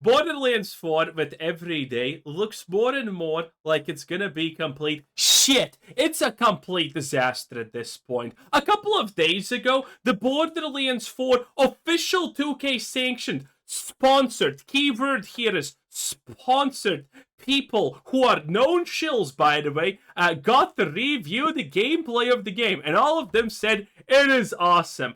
Borderlands 4 with every day looks more and more like it's gonna be complete shit. It's a complete disaster at this point. A couple of days ago, the Borderlands 4 official 2K sanctioned, sponsored, keyword here is sponsored people who are known shills, by the way, got to review the gameplay of the game, and all of them said it is awesome.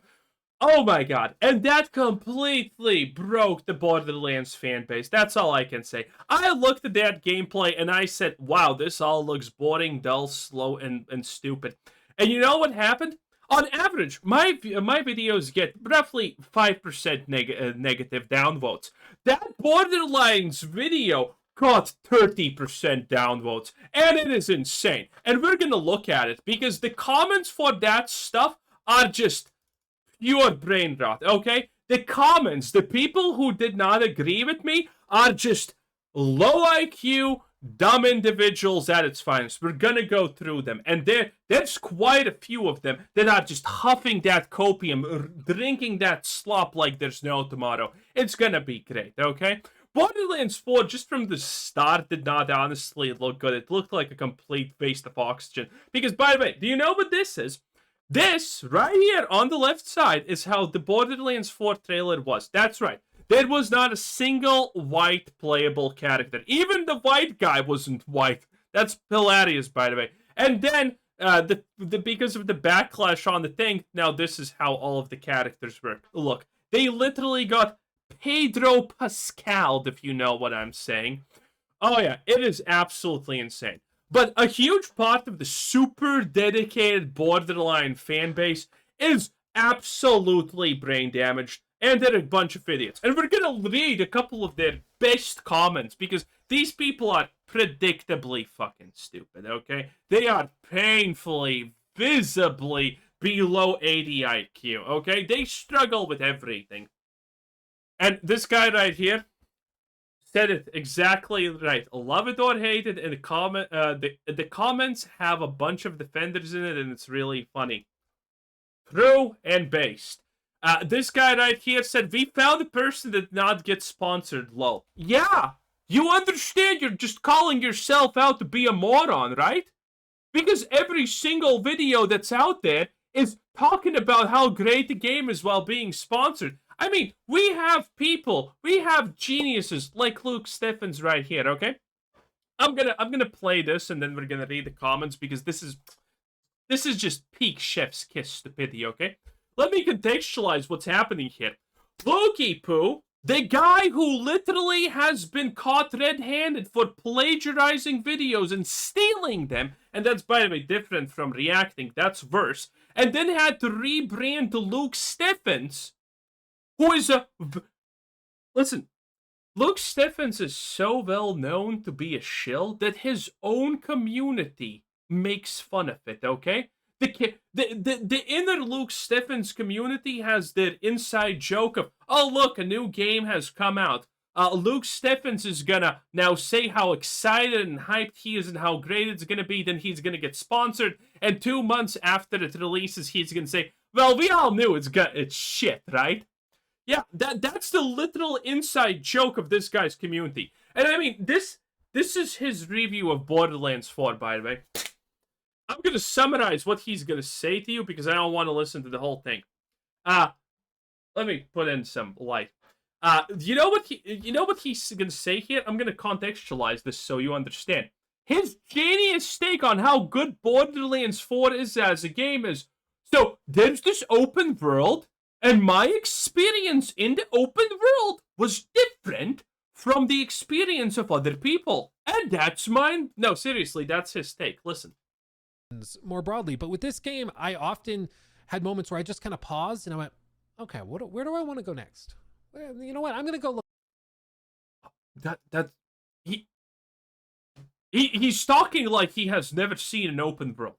Oh my god. And that completely broke the Borderlands fan base. That's all I can say. I looked at that gameplay and I said, wow, this all looks boring, dull, slow, and stupid. And you know what happened? On average, my videos get roughly 5% negative downvotes. That Borderlands video got 30% downvotes. And it is insane. And we're gonna look at it because the comments for that stuff are just pure brain rot, okay? The comments, the people who did not agree with me are just low IQ, dumb individuals at its finest. We're gonna go through them. And there's quite a few of them that are just huffing that copium, drinking that slop like there's no tomorrow. It's gonna be great, okay? Borderlands 4, just from the start, did not honestly look good. It looked like a complete waste of oxygen. Because, by the way, do you know what this is? This, right here on the left side, is how the Borderlands 4 trailer was. That's right. There was not a single white playable character. Even the white guy wasn't white. That's hilarious, by the way. And then, because of the backlash on the thing, now this is how all of the characters work. Look, they literally got Pedro Pascal, if you know what I'm saying. Oh yeah, it is absolutely insane. But a huge part of the super dedicated Borderline fan base is absolutely brain damaged, and they're a bunch of idiots. And we're gonna read a couple of their best comments, because these people are predictably fucking stupid, okay? They are painfully, visibly below 80 IQ, okay? They struggle with everything. And this guy right here said it exactly right. Love it or hate it, and the comments have a bunch of defenders in it, and it's really funny. True and based. This guy right here said, we found a person that did not get sponsored, lol. Yeah, you understand you're just calling yourself out to be a moron, right? Because every single video that's out there is talking about how great the game is while being sponsored. I mean, we have people, we have geniuses like Luke Steffens right here, okay? I'm gonna play this and then we're gonna read the comments because this is just peak chef's kiss stupidity, okay? Let me contextualize what's happening here. Loki Poo, the guy who literally has been caught red-handed for plagiarizing videos and stealing them, and that's, by the way, different from reacting, that's worse, and then had to rebrand to Luke Steffens, who is a... Listen, Luke Steffens is so well known to be a shill that his own community makes fun of it, okay? The inner Luke Steffens community has their inside joke of, oh look, a new game has come out. Luke Steffens is gonna now say how excited and hyped he is and how great it's gonna be, then he's gonna get sponsored, and 2 months after it releases, he's gonna say, well, we all knew it's shit, right? Yeah, that's the literal inside joke of this guy's community. And I mean, this is his review of Borderlands 4, by the way. I'm going to summarize what he's going to say to you because I don't want to listen to the whole thing. Let me put in some light. You know what he's going to say here? I'm going to contextualize this so you understand. His genius take on how good Borderlands 4 is as a game is, so there's this open world, and my experience in the open world was different from the experience of other people. And that's mine. No, seriously, that's his take. Listen. More broadly, but with this game, I often had moments where I just kind of paused and I went, okay, where do I want to go next? You know what? I'm going to go look. He's talking like he has never seen an open world.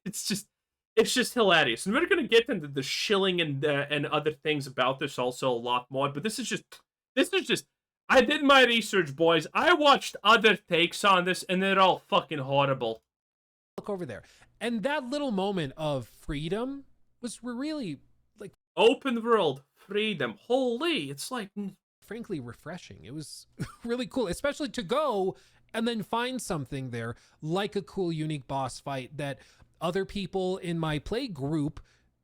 It's just hilarious. And we're going to get into the shilling and other things about this also a lot more, but this is just I did my research, boys. I watched other takes on this and they're all fucking horrible. Look over there. And that little moment of freedom was really like open world freedom. Holy, it's like frankly refreshing. It was really cool, especially to go and then find something there like a cool, unique boss fight that other people in my play group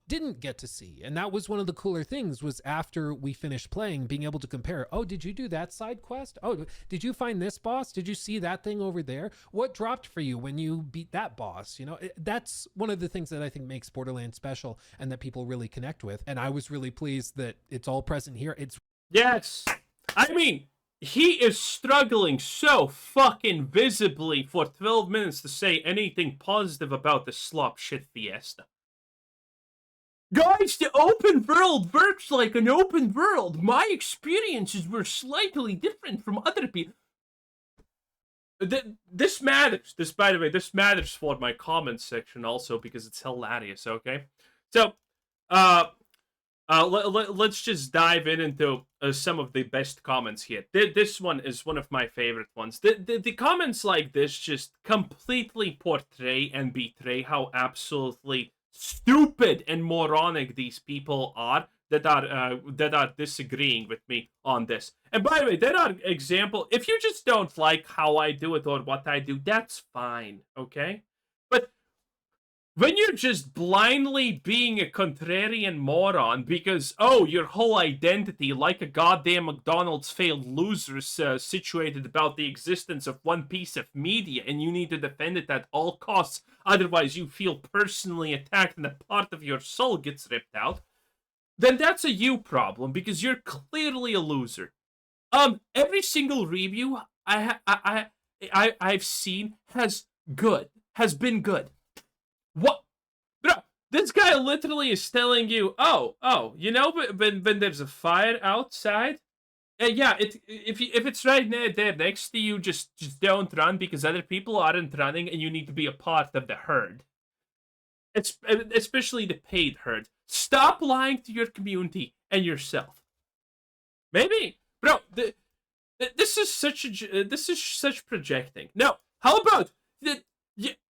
didn't get to see. And that was one of the cooler things, was after we finished playing, being able to compare, oh, did you do that side quest? Oh, did you find this boss? Did you see that thing over there? What dropped for you when you beat that boss? You know, that's one of the things that I think makes Borderlands special and that people really connect with. And I was really pleased that it's all present here. It's Yes. I mean, he is struggling so fucking visibly for 12 minutes to say anything positive about the slop shit fiesta. Guys, the open world works like an open world. My experiences were slightly different from other people. This matters. By the way, this matters for my comments section also because it's hilarious, okay? So, let's just dive into some of the best comments here. This one is one of my favorite ones. The comments like this just completely portray and betray how absolutely stupid and moronic these people are that are disagreeing with me on this. And by the way, there are examples. If you just don't like how I do it or what I do, that's fine, okay? But when you're just blindly being a contrarian moron because, oh, your whole identity, like a goddamn McDonald's failed loser, situated about the existence of one piece of media, and you need to defend it at all costs, otherwise you feel personally attacked and a part of your soul gets ripped out, then that's a you problem, because you're clearly a loser. Every single review I've seen has been good. What? Bro, this guy literally is telling you, oh, you know, when there's a fire outside, yeah, if it's right there next to you, just don't run because other people aren't running and you need to be a part of the herd. It's especially the paid herd. Stop lying to your community and yourself. Maybe, bro, this is such projecting. No, how about that?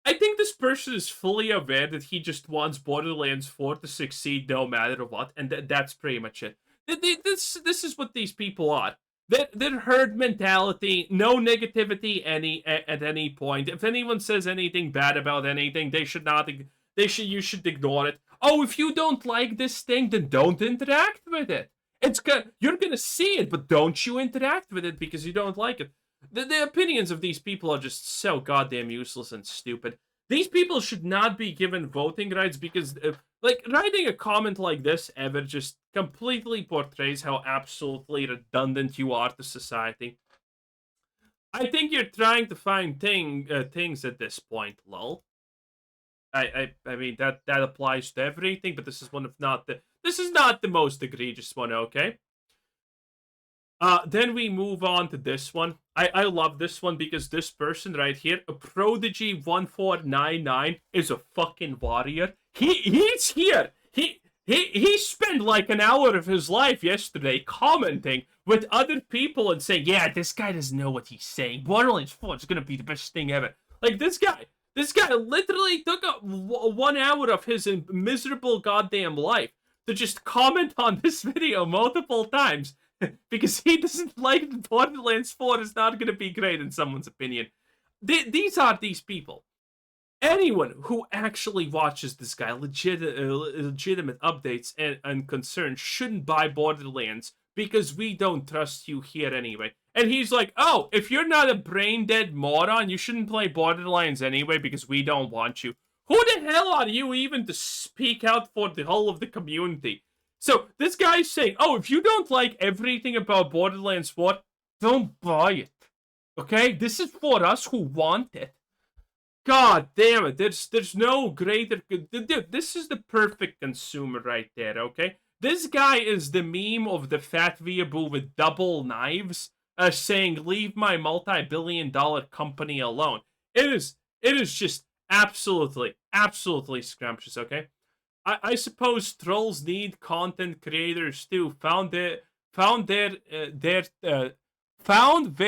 I think this person is fully aware that he just wants Borderlands 4 to succeed no matter what, and that's pretty much it. This is what these people are. Their herd mentality, no negativity at any point. If anyone says anything bad about anything, you should ignore it. Oh, if you don't like this thing, then don't interact with it. You're gonna see it, but don't you interact with it because you don't like it. The opinions of these people are just so goddamn useless and stupid. These people should not be given voting rights because, writing a comment like this ever just completely portrays how absolutely redundant you are to society. I think you're trying to find things at this point, lol. I mean that applies to everything, but this is not the most egregious one, okay? Then we move on to this one. I love this one because this person right here, a Prodigy1499, is a fucking warrior. He's here. He spent like an hour of his life yesterday commenting with other people and saying, yeah, this guy doesn't know what he's saying. Borderlands 4 is gonna be the best thing ever. Like, this guy literally took up 1 hour of his miserable goddamn life to just comment on this video multiple times. Because he doesn't like that Borderlands 4 is not going to be great in someone's opinion. These are these people. Anyone who actually watches this guy legitimate updates and concerns shouldn't buy Borderlands because we don't trust you here anyway. And he's like, oh, if you're not a brain-dead moron, you shouldn't play Borderlands anyway because we don't want you. Who the hell are you even to speak out for the whole of the community? So, this guy's saying, oh, if you don't like everything about Borderlands 4, don't buy it. Okay? This is for us who want it. God damn it. There's no greater... Dude, this is the perfect consumer right there, okay? This guy is the meme of the fat weeaboo with double knives saying, leave my multi-billion-dollar company alone. It is just absolutely scrumptious, okay? I suppose trolls need content creators too. Found where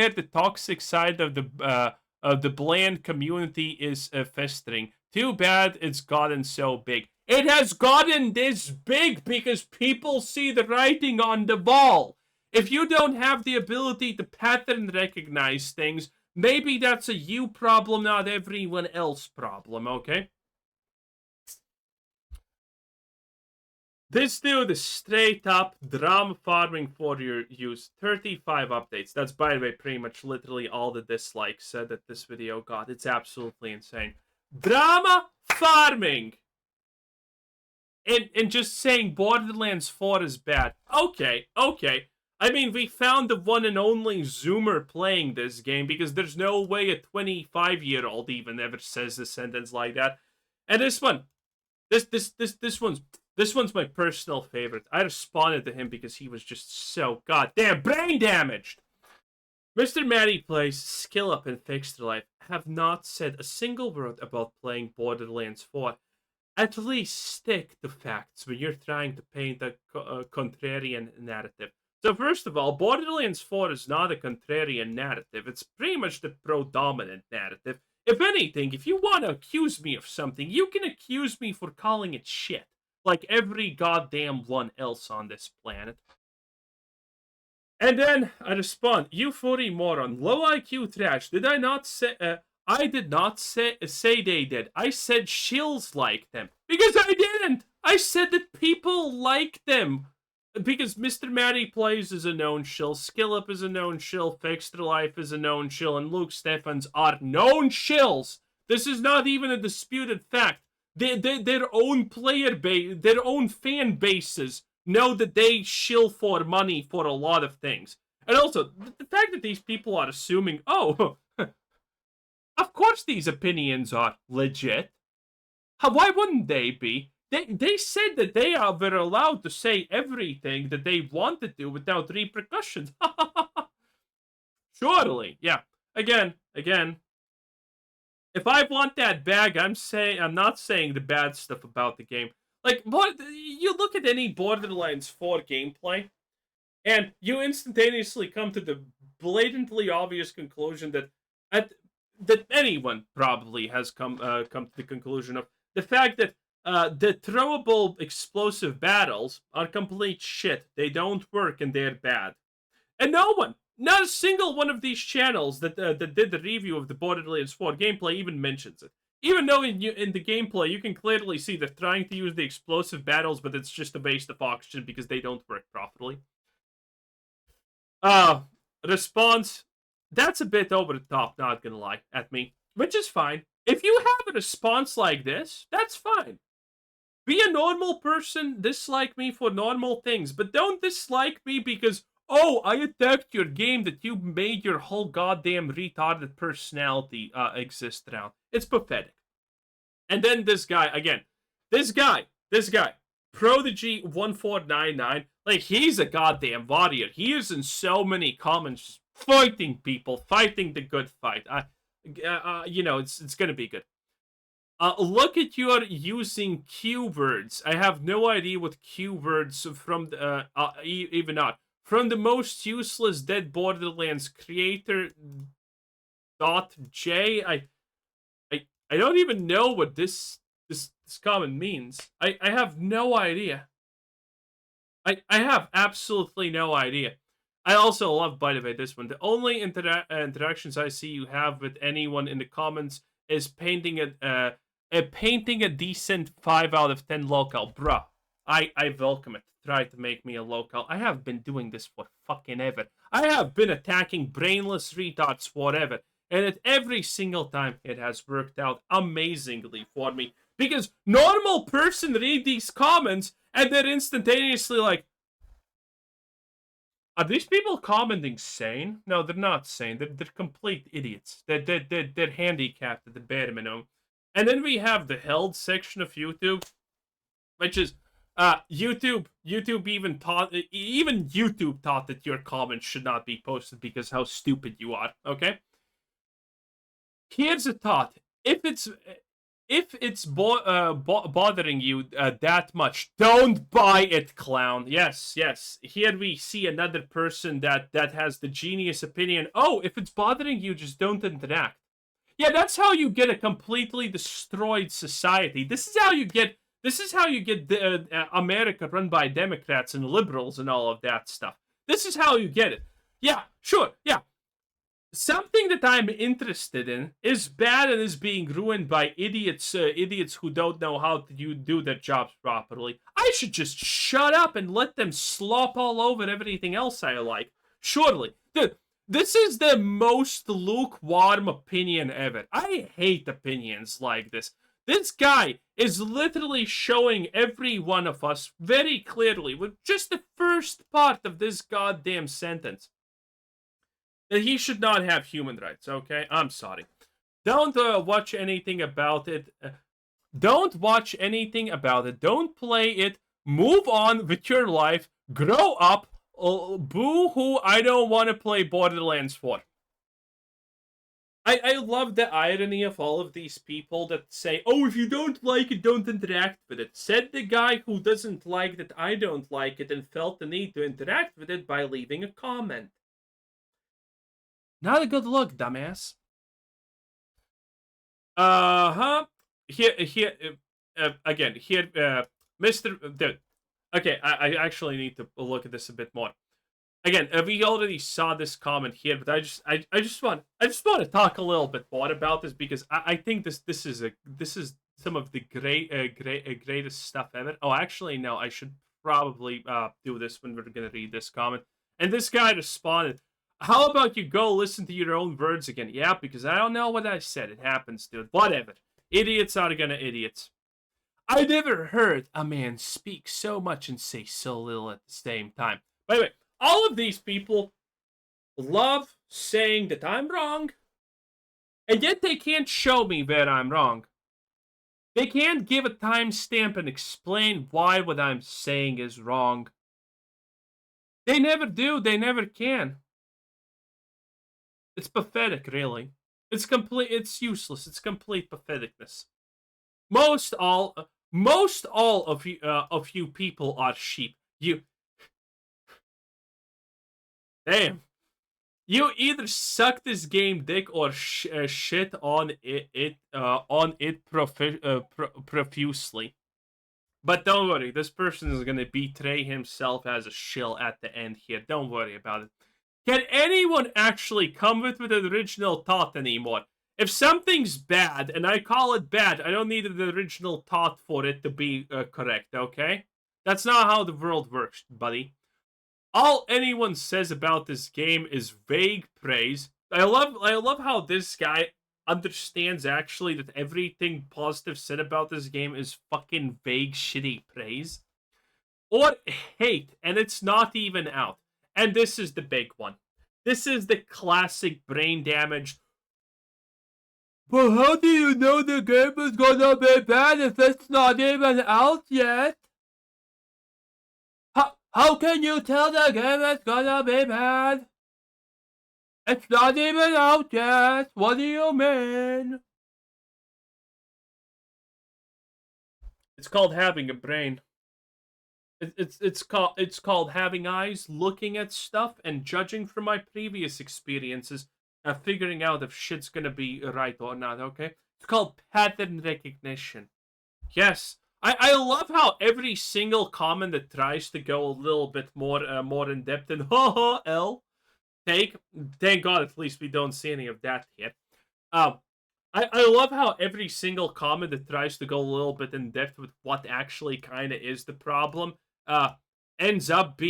the toxic side of the bland community is festering. Too bad it's gotten so big. It has gotten this big because people see the writing on the wall. If you don't have the ability to pattern recognize things, maybe that's a you problem, not everyone else problem, okay? This dude is straight up drama farming for your use. 35 updates. That's, by the way, pretty much literally all the dislikes that this video got. It's absolutely insane. Drama farming! And just saying Borderlands 4 is bad. Okay. I mean, we found the one and only Zoomer playing this game because there's no way a 25-year-old even ever says a sentence like that. And this one, this one's my personal favorite. I responded to him because he was just so goddamn brain damaged. Mr. Matty Plays, Skill Up, and Fixed Life have not said a single word about playing Borderlands 4. At least stick to facts when you're trying to paint a contrarian narrative. So first of all, Borderlands 4 is not a contrarian narrative. It's pretty much the predominant narrative. If anything, if you want to accuse me of something, you can accuse me for calling it shit. Like every goddamn one else on this planet. And then I respond, you 40 moron, low IQ trash. Did I not say, I did not say they did. I said shills like them. Because I didn't. I said that people like them. Because Mr. Matty Plays is a known shill, Skill Up is a known shill, Fixed Life is a known shill, and Luke Steffens are known shills. This is not even a disputed fact. Their own player base, their own fan bases know that they shill for money for a lot of things. And also, the fact that these people are assuming, oh, of course these opinions are legit. Why wouldn't they be? They said that they were allowed to say everything that they wanted to without repercussions. Surely, yeah. Again. If I want that bag, I'm not saying the bad stuff about the game. Like, you look at any Borderlands 4 gameplay, and you instantaneously come to the blatantly obvious conclusion that anyone probably has come to the conclusion of the fact that the throwable explosive battles are complete shit. They don't work and they're bad. And not a single one of these channels that did the review of the Borderlands 4 gameplay even mentions it. Even though in the gameplay you can clearly see they're trying to use the explosive battles, but it's just a waste of oxygen because they don't work properly. Response, that's a bit over the top, not gonna lie, at me. Which is fine. If you have a response like this, that's fine. Be a normal person, dislike me for normal things, but don't dislike me because, oh, I attacked your game that you made your whole goddamn retarded personality exist around. It's pathetic. And then this guy, again, this guy, Prodigy1499, like, he's a goddamn warrior. He is in so many comments fighting people, fighting the good fight. It's gonna be good. Look at your using keywords. I have no idea what keywords from the, even not. From the most useless dead Borderlands creator .j. I don't even know what this comment means. I have no idea. I have absolutely no idea. I also love, by the way, this one. The only interactions I see you have with anyone in the comments is painting a decent 5 out of 10 local. Bruh, I welcome it. Try to make me a local. I have been doing this for fucking ever. I have been attacking brainless retards forever. And at every single time, it has worked out amazingly for me. Because normal person read these comments and they're instantaneously like, are these people commenting sane? No, they're not sane. They're complete idiots. They're handicapped at the bare minimum. And then we have the held section of YouTube, which is YouTube even YouTube thought that your comments should not be posted because how stupid you are. Okay. Here's a thought: if it's bothering you that much, don't buy it, clown. Yes. Here we see another person that has the genius opinion. Oh, if it's bothering you, just don't interact. Yeah, that's how you get a completely destroyed society. This is how you get America run by Democrats and liberals and all of that stuff. This is how you get it. Yeah, sure, yeah. Something that I'm interested in is bad and is being ruined by idiots who don't know how to do their jobs properly. I should just shut up and let them slop all over everything else I like. Surely. Dude, this is the most lukewarm opinion ever. I hate opinions like this. This guy is literally showing every one of us very clearly with just the first part of this goddamn sentence that he should not have human rights, okay? I'm sorry. Don't watch anything about it. Don't watch anything about it. Don't play it. Move on with your life. Grow up. Boo hoo, I don't want to play Borderlands 4. I love the irony of all of these people that say, oh, if you don't like it, don't interact with it. Said the guy who doesn't like that I don't like it and felt the need to interact with it by leaving a comment. Not a good look, dumbass. Here, again, here, Mr. Dude. Okay, I actually need to look at this a bit more. Again, we already saw this comment here, but I just want to talk a little bit more about this because I think this is some of the greatest stuff ever. Oh, actually, no, I should probably do this when we're gonna read this comment. And this guy responded, how about you go listen to your own words again? Yeah, because I don't know what I said. It happens, dude. Whatever. Idiots are gonna idiots. I never heard a man speak so much and say so little at the same time. By the way, all of these people love saying that I'm wrong, and yet they can't show me where I'm wrong. They can't give a timestamp and explain why what I'm saying is wrong. They never do. They never can. It's pathetic, really. It's complete. It's useless. It's complete patheticness. Most all of you people are sheep. Damn. You either suck this game dick or shit on it profusely. But don't worry, this person is gonna betray himself as a shill at the end here. Don't worry about it. Can anyone actually come with an original thought anymore? If something's bad and I call it bad, I don't need an original thought for it to be correct, okay? That's not how the world works, buddy. All anyone says about this game is vague praise. I love how this guy understands actually that everything positive said about this game is fucking vague, shitty praise. Or hate, and it's not even out. And this is the big one. This is the classic brain damage. But how do you know the game is gonna be bad if it's not even out yet? How can you tell the game is gonna be bad? It's not even out yet. What do you mean? It's called having a brain. It's called having eyes, looking at stuff, and judging from my previous experiences, figuring out if shit's gonna be right or not. Okay, it's called pattern recognition. Yes, I love how every single comment that tries to go a little bit more in depth and thank God at least we don't see any of that here. I love how every single comment that tries to go a little bit in depth with what actually kind of is the problem ends up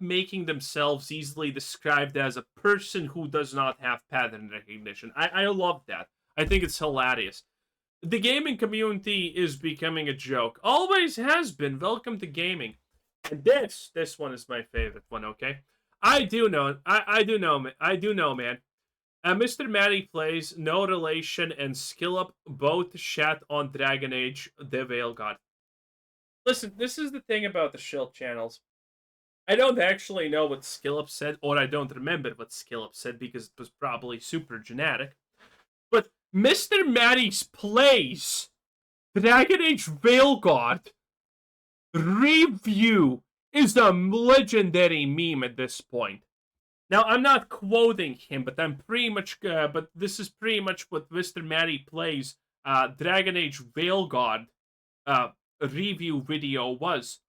making themselves easily described as a person who does not have pattern recognition. I love that. I think it's hilarious. The gaming community is becoming a joke. Always has been. Welcome to gaming. And this one is my favorite one. Okay, I do know, man. Mr. Matty plays No Relation and Skill Up both chat on Dragon Age the Veil God. Listen, this is the thing about the Shill channels. I don't actually know what Skill Up said, or I don't remember what Skill Up said because it was probably super generic. But Mr. Matty's plays Dragon Age Veilguard review is a legendary meme at this point. Now, I'm not quoting him, but I'm pretty much, but this is pretty much what Mr. Matty plays Dragon Age Veilguard review video was.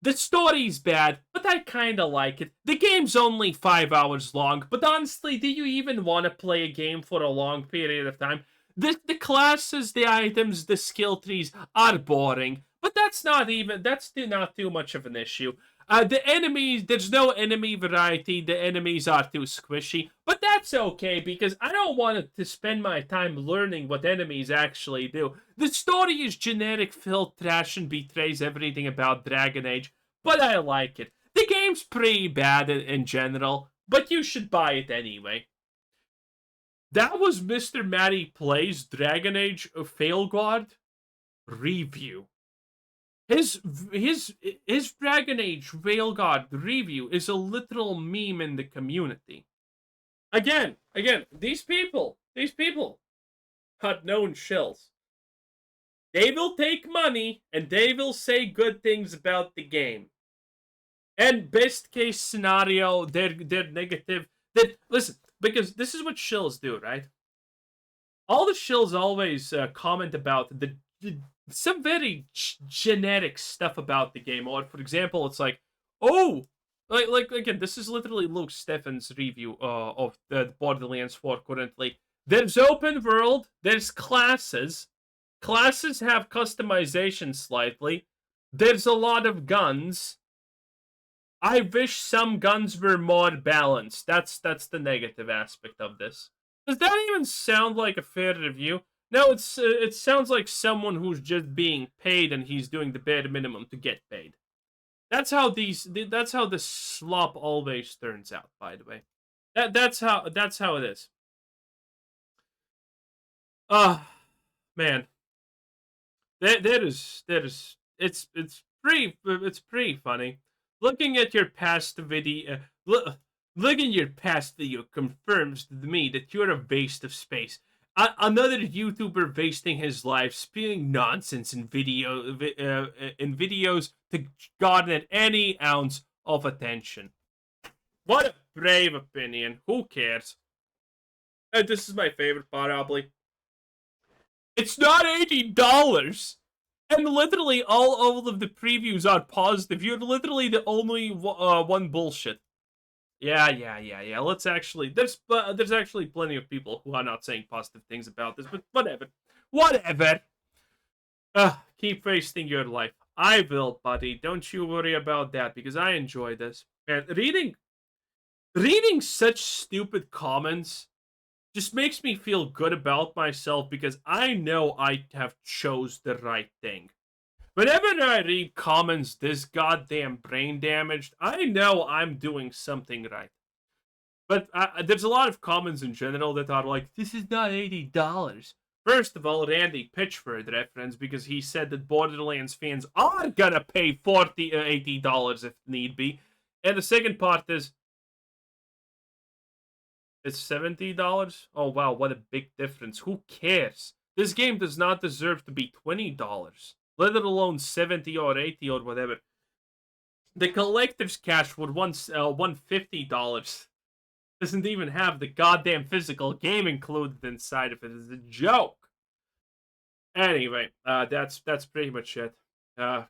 The story's bad, but I kinda like it. The game's only 5 hours long, but honestly, do you even want to play a game for a long period of time? The classes, the items, the skill trees are boring, but that's not too much of an issue. The enemies, there's no enemy variety. The enemies are too squishy, but that's okay because I don't want to spend my time learning what enemies actually do. The story is generic, filth, trash, and betrays everything about Dragon Age, but I like it. The game's pretty bad in general, but you should buy it anyway. That was Mr. Matty Plays Dragon Age Fail God review. His Dragon Age Veil God review is a literal meme in the community. Again, these people had known shills. They will take money and they will say good things about the game. And best case scenario, they're negative. Listen, because this is what shills do, right? All the shills always comment about some very generic stuff about the game. Or, for example, it's like, oh, like again, this is literally Luke Steffen's review of the Borderlands 4 currently. There's open world, there's classes. Classes have customization slightly. There's a lot of guns. I wish some guns were more balanced. That's the negative aspect of this. Does that even sound like a fair review? No, it sounds like someone who's just being paid and he's doing the bare minimum to get paid. That's how the slop always turns out, by the way. That's how it is. Man. It's pretty funny. Looking at your past video, looking at your past video confirms to me that you're a waste of space. Another YouTuber wasting his life spewing nonsense in videos to garner any ounce of attention. What a brave opinion. Who cares? And this is my favorite part, probably. It's not $80. And literally all of the previews are positive. You're literally the only one bullshit. Yeah. Let's actually. There's actually plenty of people who are not saying positive things about this, but whatever. Keep wasting your life. I will, buddy. Don't you worry about that because I enjoy this. And reading such stupid comments just makes me feel good about myself because I know I have chose the right thing. Whenever I read comments this goddamn brain damaged, I know I'm doing something right. But there's a lot of comments in general that are like, this is not $80. First of all, Randy Pitchford reference because he said that Borderlands fans are gonna pay $80 if need be. And the second part is, it's $70? Oh, wow, what a big difference. Who cares? This game does not deserve to be $20, let alone 70 or 80 or whatever. The collector's cash would $150. Doesn't even have the goddamn physical game included inside of it. It's a joke. Anyway, that's pretty much it.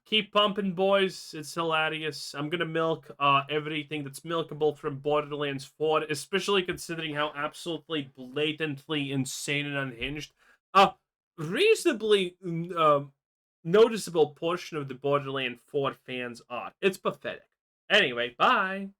Keep pumping, boys. It's hilarious. I'm gonna milk everything that's milkable from Borderlands 4, especially considering how absolutely blatantly insane and unhinged reasonably noticeable portion of the Borderlands 4 fans are. It's pathetic. Anyway, bye.